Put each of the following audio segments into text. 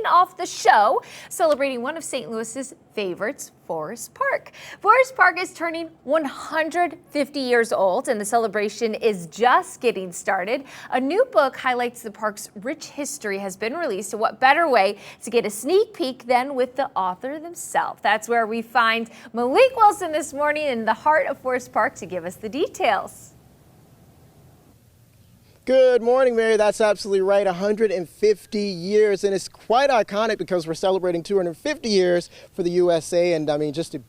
kicking off the show, celebrating one of St. Louis's favorites, Forest Park. Forest Park is turning 150 years old, and the celebration is just getting started. A new book highlights the park's rich history has been released, and what better way to get a sneak peek than with the author themselves. That's where we find Malik Wilson this morning in the heart of Forest Park to give us the details. Good morning, Mary. That's absolutely right. 150 years, and it's quite iconic because we're celebrating 250 years for the USA, and I mean, just a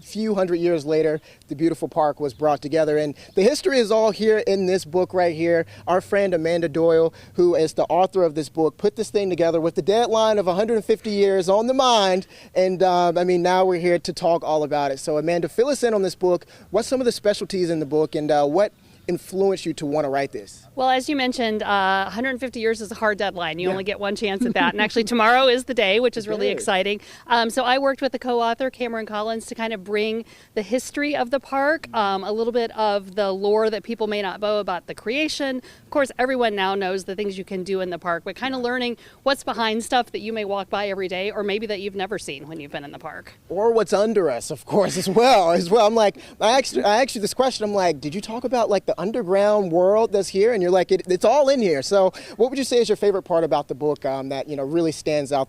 few hundred years later, the beautiful park was brought together, and the history is all here in this book right here. Our friend Amanda Doyle, who is the author of this book, put this thing together with the deadline of 150 years on the mind, and I mean, now we're here to talk all about it. So Amanda, fill us in on this book. What's some of the specialties in the book, and what influenced you to want to write this? Well, as you mentioned, 150 years is a hard deadline. You only get one chance at that. And actually tomorrow is the day, which is really exciting. So I worked with the co-author, Cameron Collins, to kind of bring the history of the park, a little bit of the lore that people may not know about the creation. Of course, everyone now knows the things you can do in the park, but kind of learning what's behind stuff that you may walk by every day, or maybe that you've never seen when you've been in the park. Or what's under us, of course, as well. I'm like, I asked you this question. I'm like, did you talk about like the underground world that's here? And you're like, it's all in here. So what would you say is your favorite part about the book that, really stands out,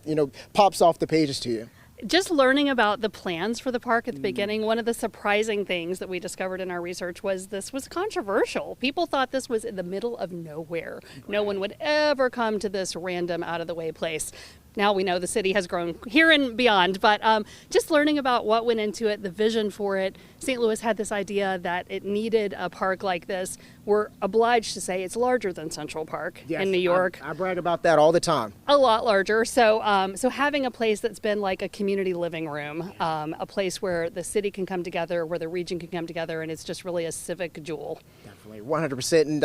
pops off the pages to you? Just learning about the plans for the park at the beginning. One of the surprising things that we discovered in our research was this was controversial. People thought this was in the middle of nowhere. No one would ever come to this random out of the way place. Now we know the city has grown here and beyond, but just learning about what went into it, the vision for it. St. Louis had this idea that it needed a park like this. We're obliged to say it's larger than Central Park in New York. I brag about that all the time. A lot larger. So, so having a place that's been like a community living room, a place where the city can come together, where the region can come together, and it's just really a civic jewel. Definitely, 100%. And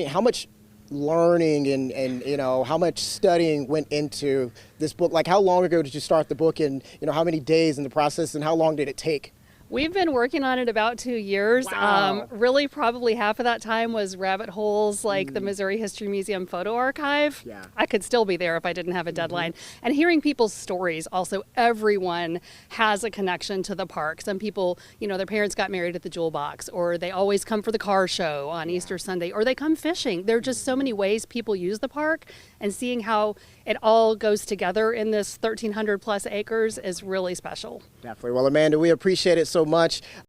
how much learning and how much studying went into this book? Like, how long ago did you start the book, and how many days in the process, and how long did it take? We've been working on it about 2 years. Wow. Really, probably half of that time was rabbit holes like the Missouri History Museum photo archive. Yeah. I could still be there if I didn't have a deadline. And hearing people's stories. Also, everyone has a connection to the park. Some people, their parents got married at the Jewel Box, or they always come for the car show on Easter Sunday, or they come fishing. There are just so many ways people use the park, and seeing how it all goes together in this 1,300 plus acres is really special. Definitely. Well, Amanda, we appreciate it so much.